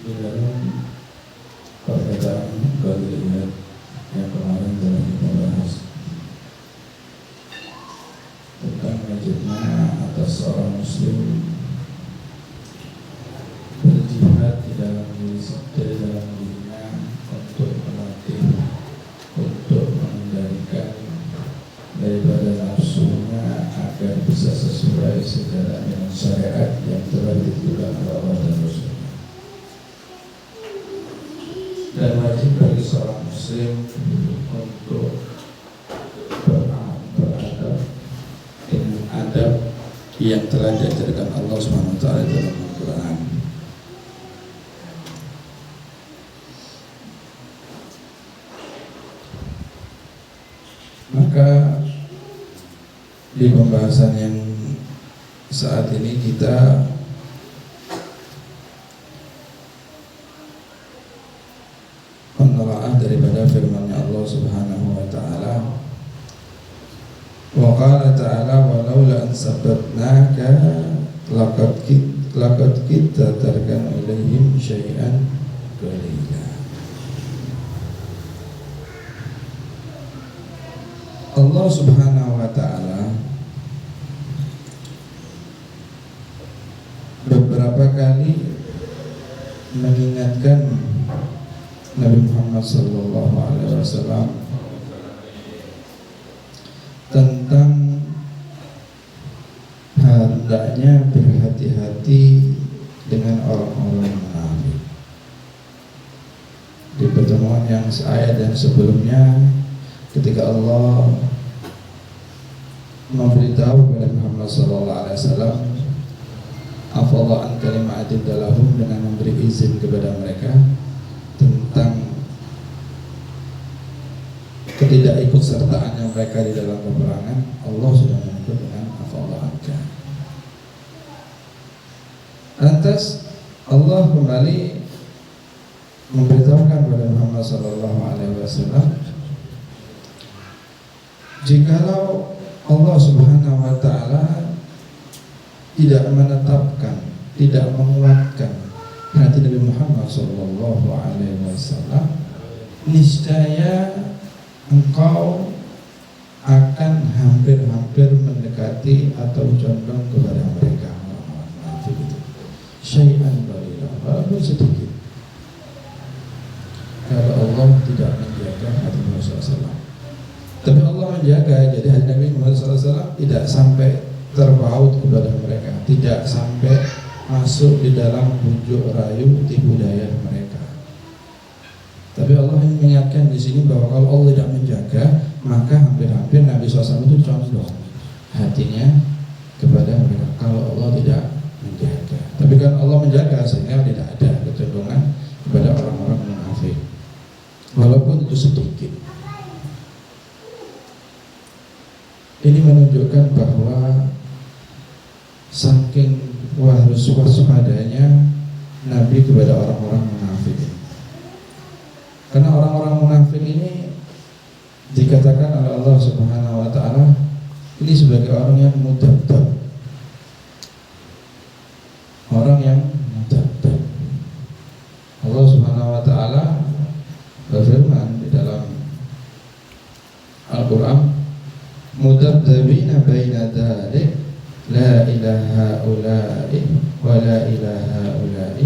Di dalam perbedaan kalimat yang kemarin telah kita bahas tentang wajibnya atas seorang muslim berjihad di dalam dirinya untuk melatih, untuk mengendalikan daripada nafsunya agar bisa sesuai sejalan dengan syariat yang telah ditentukan oleh Allah dan Rasul. Dan wajib bagi seorang muslim untuk beradab dengan adab yang telah diajarkan Allah SWT dalam Al-Quran. Maka di pembahasan yang saat ini kita menelaah daripada firman-Nya Allah Subhanahu wa taala. Wa qala ta'ala walaula an sabbatnaka laqad kita tarkan ilaihim syai'an qalila. Allah Subhanahu wa taala beberapa kali mengingatkan Nabi Muhammad sallallahu alaihi wasallam tentang hendaknya berhati-hati dengan orang-orang munafik. Di pertemuan yang seayat dan sebelumnya, ketika Allah memberitahu kepada Muhammad sallallahu alaihi wasallam afdhala an kalimatin dalahum, dengan memberi izin kepada mereka tentang ketidakikutsertaannya mereka di dalam peperangan, Allah sudah menyebut dengan afdhala anka. Lantas Allah kembali memberitahukan kepada Muhammad sallallahu alaihi wasallam, jikalau Allah Subhanahu wa taala tidak menetapkan, tidak menguatkan hati Nabi Muhammad sallallahu alaihi wasallam, niscaya engkau akan hampir-hampir mendekati atau condong kepada mereka orang-orang munafik itu. Syai'an qalila, walaupun sedikit. Kalau Allah tidak menjaga hati Nabi SAW. Tapi Allah menjaga, jadi hati Nabi Muhammad SAW tidak sampai terpaut kepada mereka, tidak sampai masuk di dalam bujuk rayu tipu daya mereka. Tapi Allah mengingatkan di sini bahwa kalau Allah tidak menjaga, maka hampir-hampir Nabi SAW itu condong hatinya kepada mereka kalau Allah tidak menjaga. Tapi kan Allah menjaga sehingga tidak ada kecondongan kepada orang-orang munafik, walaupun itu sedikit. Ini menunjukkan bahwa saking harus waspadanya Nabi kepada orang-orang munafik. Karena orang-orang munafik ini dikatakan oleh Allah Subhanahu wa taala Ini sebagai orang yang mudabdab, orang yang mudabdab. Allah Subhanahu wa taala berfirman di dalam Al-Qur'an, mudabdabina baina dzalik la ilaha ula'i wa la ilaha ula'i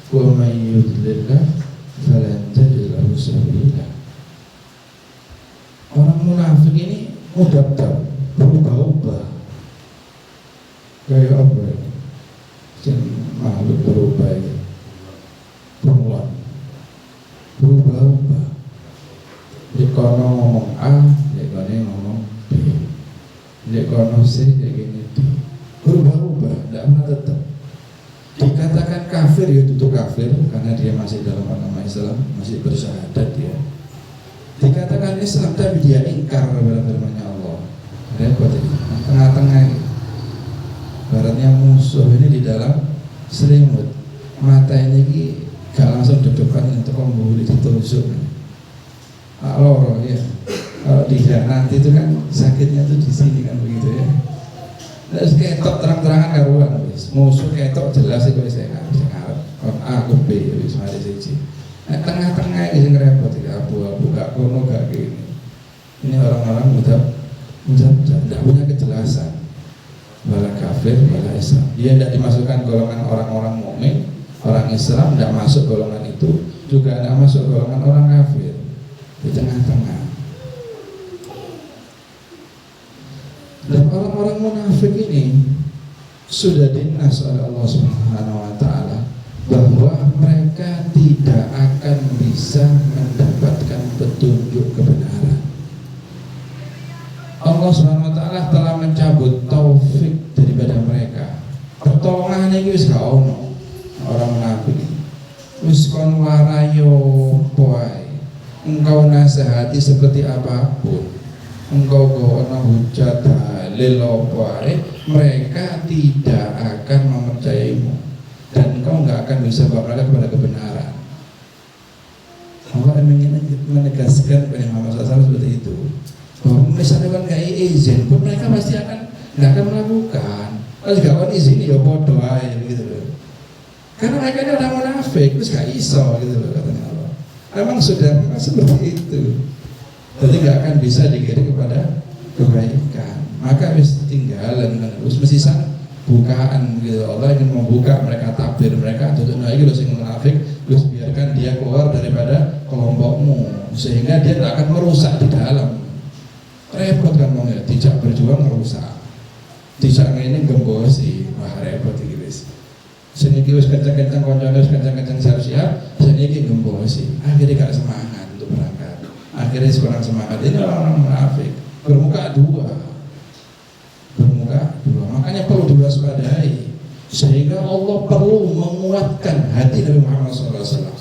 wa man yudlillah falan tajid lahu sabila. Orang munafik ini mudabdab, berubah-ubah kayak apa ya? Makhluk berubah ya, penguat berubah-ubah. Dia kono ngomong A, dia kono ngomong B, dia kono C, dia gini D. Berubah-ubah, tidak pernah tetap. Dikatakan kafir ya itu kafir karena dia masih dalam agama Islam, masih bersyahadat dia. Dikatakan Islam tapi dia ingkar kepada firman Allah. Repot ini, tengah-tengah ini. Baratnya musuh ini di dalam selimut. Mata ini gak langsung deg-degan untuk membuli ditusuk. Loro ya. Kalau dikhianati itu kan sakitnya tuh di sini kan begitu ya. Terus ketok terang-terangan karuan wis. Musuh ketok jelas iku wis enak, sing arep. Aku B wis mari siji. Nah, tengah-tengah iki sing repot iki abu-abu gak kono gak kene. Ini orang-orang mudah tidak punya kejelasan. Bala kafir, bala Islam. Dia tidak dimasukkan golongan orang-orang mukmin, orang Islam tidak masuk golongan itu, juga tidak masuk golongan orang kafir. Di tengah-tengah. Dan orang-orang munafik ini sudah dinas oleh Allah Subhanahu wa taala bahwa mereka tidak akan bisa mendapatkan petunjuk kebenaran. Allah Subhanahu wa taala telah mencabut taufik daripada mereka. Pertolongan iki wis gak ono. Orang munafik wis kon warayo poe. Engkau nasihati seperti apapun, engkau gono hujat dalil poe, mereka tidak akan mempercayaimu dan engkau nggak akan bisa bawa mereka kepada kebenaran. Allah ingin menegaskan kepada Muhammad SAW seperti itu. Bahwa misalnya kan nggak izin pun mereka pasti nggak akan melakukan. Kalau nggak akan izin ya bodoh aja gitu loh. Karena mereka ini orang munafik, terus nggak iso gitu loh katanya Allah. Memang sudah seperti itu. Jadi nggak akan bisa dikirim kepada kebaikan. Maka harus tinggalan terus mesti sana bukaan gitu. Allah ingin membuka mereka, tabir mereka tutup lagi loh sing munafik, terus biarkan dia keluar daripada kelompokmu sehingga dia tidak akan merusak di dalam. Repot kan mau ya, tidak berjuang merusak, tidak ini gembosi, wah repot iki wis. Sini wis kencang-kencang koncone wis kencang-kencang siap-siap, sini iki gembosi. Akhirnya gak semangat untuk berangkat. Akhirnya kurang semangat. Ini orang-orang munafik bermuka dua. Makanya perlu diwaspadai. Sehingga Allah perlu menguatkan hati Nabi Muhammad SAW.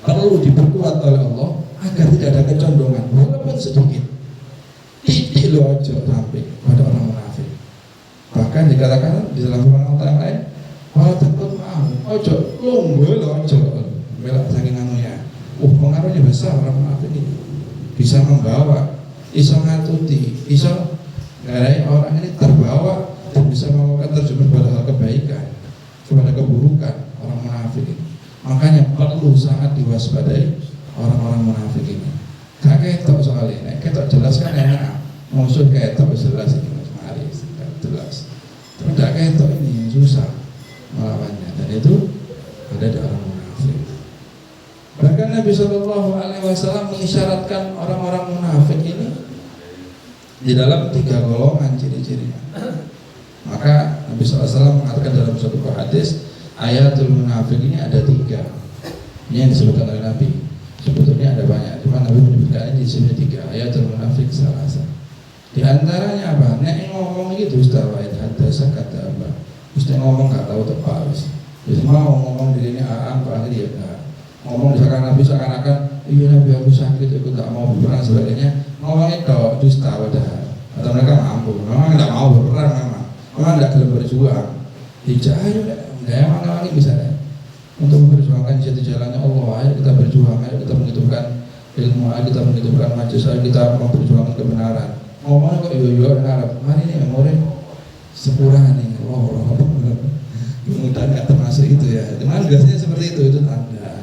Perlu diperkuat oleh Allah agar tidak ada kecondongan walaupun sedikit. Titik lo ojo sampai pada orang munafik. Bahkan dikatakan di dalam firman Allah yang lain, kalau takut mau ojo lombo lo ojo belak saking anunya. Pengaruhnya besar orang munafik ini. Bisa membawa, bisa ngatuti, bisa orang ini terbawa dan bisa melakukan terjebak pada hal kebaikan, kepada keburukan orang munafik ini. Makanya perlu sangat diwaspadai orang-orang munafik ini. Gak ketok soalnya, ketok jelas kan enak. Musuh ketok jelas ini mas mari, jelas. Tapi gak ketok ini susah melawannya. Dan itu ada di orang munafik. Bahkan Nabi SAW mengisyaratkan orang-orang munafik ini di dalam 3 golongan ciri-cirinya. Maka Nabi SAW mengatakan dalam suatu hadis, ayatul munafik ini ada 3. Ini yang disebutkan oleh Nabi. Sebetulnya ada banyak, cuma Nabi menyebutkan di sini 3. Ayatul munafik salah satu. Di antaranya apa? Nek ngomong gitu Ustaz Wahid hadasa kata apa? Ustaz ngomong gak tahu tepat. Jadi mau ngomong dirinya apa dia enggak. Ngomong misalkan Nabi seakan-akan iya Nabi aku sakit, aku tak mau berperang sebagainya. Ngomong itu dusta padahal. Atau mereka mampu, memang tidak mau berperang memang tidak dalam berjuang. Tidak, ayo emang ini bisa deh. Untuk memperjuangkan jati jalannya Allah, ayo kita berjuang, ayo kita menghidupkan ilmu, ayo kita menghidupkan majlis, ayo kita memperjuangkan kebenaran. ngomong kok yo Arab. Mari nih murid sepurah nih. Kemudian nggak termasuk itu ya. Cuman biasanya seperti itu tanda.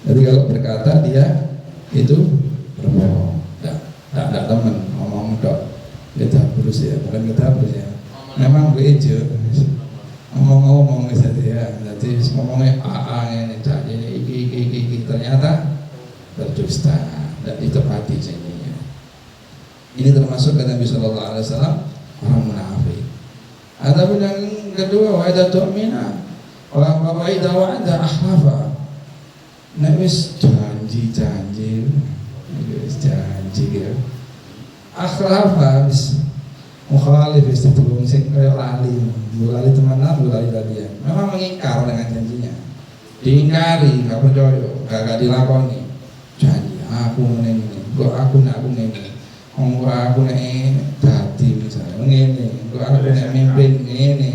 Jadi kalau berkata dia itu berbohong. Tidak teman ngomong dok. Kita terus ya, bukan kita terus ya. Memang begitu. Ngomong saja ya. Jadi ngomongnya ini iki ternyata berdusta, tidak ditepati janjinya. Ini termasuk kata Nabi Sallallahu Alaihi Wasallam orang munafik. Adapun yang kedua, wa idza tu'mina wa idza wa'ada akhlafa. Nek wis janji gitu. Akhlafa wis mukhalif wis ditulung sing kaya lali temenan, lali tadian. Memang mengingkar dengan janjinya. Diingkari, enggak percaya, enggak dilakoni. Janji aku ngene, kok aku ngene. Aku nek dadi misalnya ngene, kok aku nek mimpin ngene.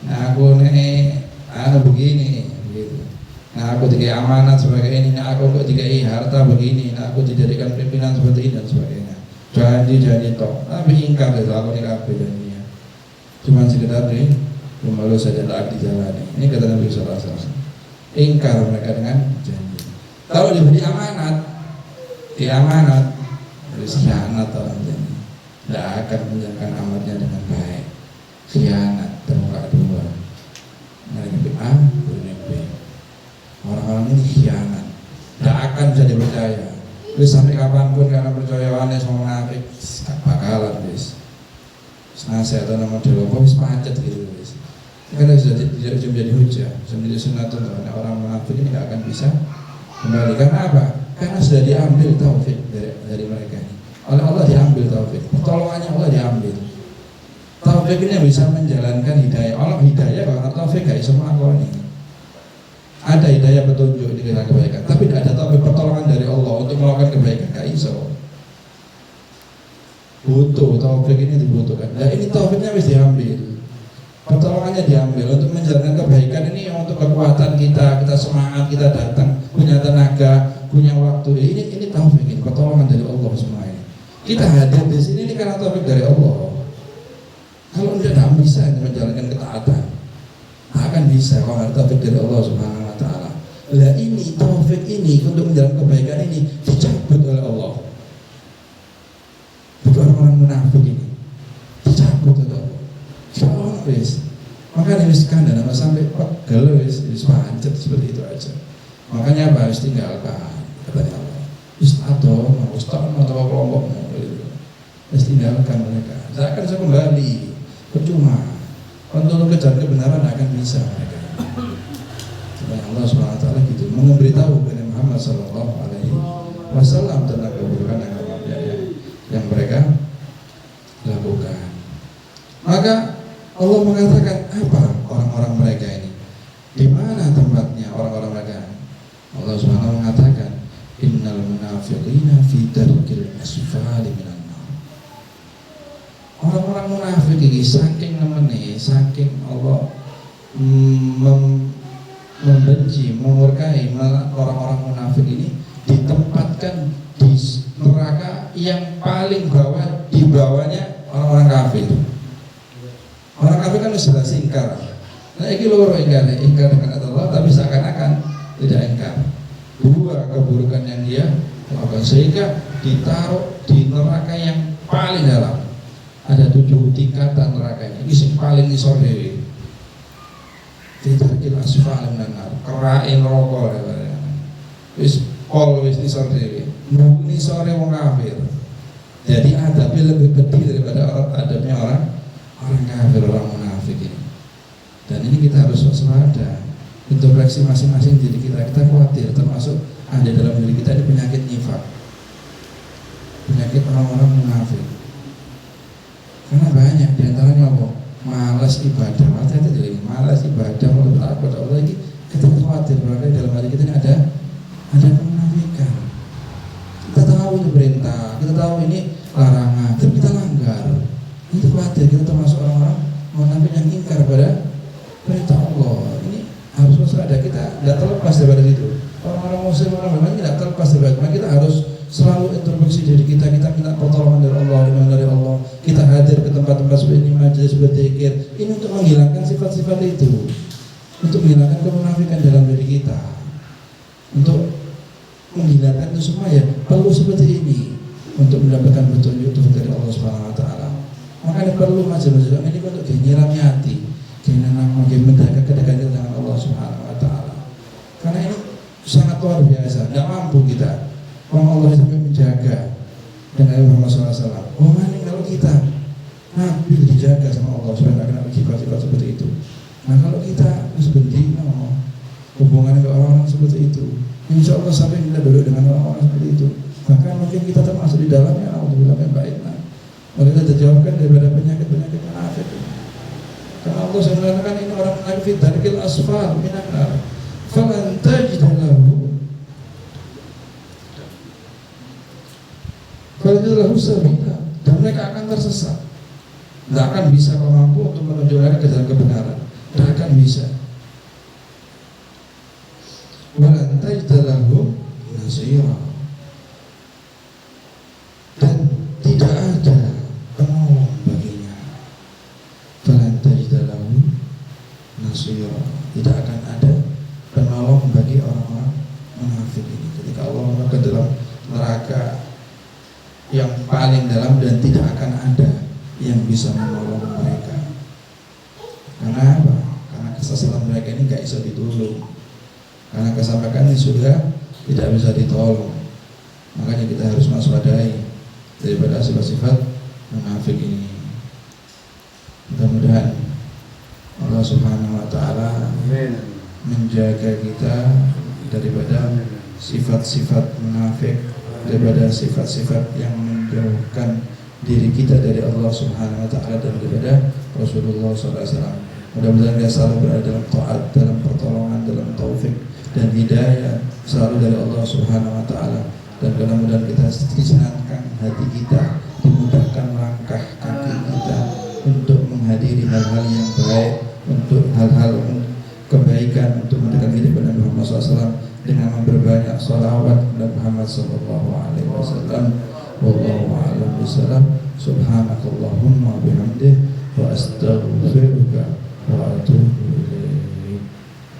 Nah aku nek begini gitu. Nah aku dikai amanat sebagai ini, nah aku kok dikai harta begini, nah aku dijadikan pimpinan seperti ini dan sebagainya. Janji tok, tapi ingkar itu aku kabeh janjinya. Cuma sekedar nih, malu saja tak dijalani. Ini kata Nabi sallallahu alaihi wasallam. Ingkar mereka dengan janji. Kalau diberi amanat, terus khianat orang janji. Tidak akan menjalankan amanatnya dengan baik. Khianat termuka dua. Mereka B. Orang-orang ini khianat. Tidak akan bisa dipercaya. Terus sampai kapanpun karena percayaannya sama munafik, tak bakalan bis. Nasihat atau nama dewa, bis pancet gitu bis. Karena sudah tidak menjadi hujah, sudah menjadi sunatun. Orang munafik ini tidak akan bisa kembali. Karena apa? Karena sudah diambil taufik dari mereka ini. Oleh Allah diambil taufik, pertolongannya Allah diambil. Taufik ini bisa menjalankan hidayah. Allah hidayah karena taufik gak bisa melakukan ini. Ada hidayah petunjuk di jalan kebaikan, tapi tidak ada taufik pertolongan dari Allah untuk melakukan kebaikan, gak bisa. Butuh taufik ini dibutuhkan. Nah ini taufiknya harus diambil, pertolongannya diambil untuk menjalankan kebaikan ini, untuk kekuatan kita semangat, kita datang, punya tenaga, punya waktu. Ini taufik, ini pertolongan dari Allah semua ini. Kita hadir di sini ini karena taufik dari Allah. Kalau tidak bisa menjalankan ketaatan, akan bisa kalau ada taufik dari Allah Subhanahu wa taala. Lah ini taufik ini untuk menjalankan kebaikan ini dicabut oleh Allah. Untuk orang-orang munafik ini dicabut oleh Allah. Soalnya wis, makanya wis kandang sampai pegel wis pancet seperti itu aja. Makanya apa harus tinggalkan katanya Allah. Wis atau ustaz atau kelompokmu gitu. Wis tinggalkan mereka. Saya akan bisa kembali percuma. Untuk kejar kebenaran akan bisa mereka. Supaya Allah SWT gitu memberitahu kepada Muhammad Sallallahu Alaihi Wasallam tentang keburukan yang mereka lakukan. Maka Allah mengatakan apa orang-orang mereka ini? Di mana tempatnya orang-orang mereka? Allah SWT mengatakan innal munafiqina fi darkil asfali minan. Orang-orang munafik ini saking nemene, saking Allah membenci, memurkai orang-orang munafik ini ditempatkan di neraka yang paling bawah, di bawahnya orang-orang kafir. Orang kafir kan sudah ingkar. Nah ini loro ingkar dengan Allah, tapi seakan-akan tidak ingkar. Dua keburukan yang dia lakukan sehingga ditaruh di neraka yang paling dalam. Ada 7 tingkatan neraka ini. Ini paling isor dewi. Tidak kira asfal menanar. Kerain rokok. Wis pol wis isor dewi. Ini sore wong kafir. Jadi adabnya lebih pedih daripada adabnya orang kafir, orang munafik ini. Dan ini kita harus waspada. Introspeksi masing-masing diri kita. Kita khawatir termasuk ada dalam diri kita ada penyakit nifak. Penyakit orang-orang munafik. Karena banyak diantaranya apa? Malas ibadah, malas ibadah, malas bertakwa kepada Allah lagi. Kita khawatir bahwa dalam hati kita ini ada kemunafikan. Kita tahu ini perintah, kita tahu ini larangan, tapi kita langgar. Kita khawatir kita termasuk orang-orang munafik yang ingkar pada perintah Allah. Ini harus waspada, kita tidak terlepas daripada itu. Orang-orang muslim, orang-orang tidak terlepas daripada itu. Kita harus selalu introspeksi diri kita minta pertolongan dari Allah, iman dari Allah. tempat-tempat seperti ini, majelis berzikir, ini untuk menghilangkan sifat-sifat itu, untuk menghilangkan kemunafikan dalam diri kita, untuk menghilangkan itu semua. Ya perlu seperti ini untuk mendapatkan petunjuk dari Allah Subhanahu Wa Taala. Makanya perlu majelis ini untuk menyirami hati, menjaga kedekatan dengan Allah Subhanahu Wa Taala. Karena ini sangat luar biasa, tidak mampu kita. Allah sampai menjaga dengan Muhammad SAW. Ini kalau kita Nabi dijaga sama Allah supaya tidak kena sifat-sifat seperti itu. Nah kalau kita seperti hubungan dengan orang-orang seperti itu, insya Allah sampai kita duduk dengan orang-orang seperti itu. Bahkan mungkin kita termasuk di dalamnya. Alhamdulillah yang baik. Maka kita terjawabkan daripada penyakit-penyakit munafik. Karena Allah SWT mengatakan ini orang munafik darkil asfal minan nar. Falan tajid lahu sabila, dan mereka akan tersesat. Tidak akan bisa kalau mampu untuk menuju mereka ke jalan kebenaran. Tidak akan bisa. Walan tajid lahu nasira, dan tidak ada penolong baginya. Walan tajid lahu nasira, tidak akan ada penolong bagi orang-orang munafik ini. Ketika Allah mengatakan dalam neraka yang paling dalam dan tidak akan ada yang bisa menolong mereka. Karena apa? Karena kesalahan mereka ini gak bisa ditolong. Karena kesampakan ini sudah tidak bisa ditolong. Makanya kita harus waspadai daripada sifat-sifat munafik ini. Mudah-mudahan Allah Subhanahu Wa Taala menjaga kita daripada sifat-sifat munafik, daripada sifat-sifat yang menjauhkan diri kita dari Allah Subhanahu Wa Taala dan daripada Rasulullah SAW. Mudah-mudahan kita selalu berada dalam taat, dalam pertolongan, dalam taufik dan hidayah selalu dari Allah Subhanahu Wa Taala. Dan mudah-mudahan kita disenangkan hati kita, dimudahkan langkah kaki kita untuk menghadiri hal-hal yang baik, untuk hal-hal kebaikan, untuk mendekatkan diri kepada Muhammad SAW dengan memperbanyak salawat kepada Muhammad sallallahu alaihi wasallam. Wallahu a'lam bishawab. Subhanakallahumma bihamdih wa astaghfiruka wa atubu ilaik.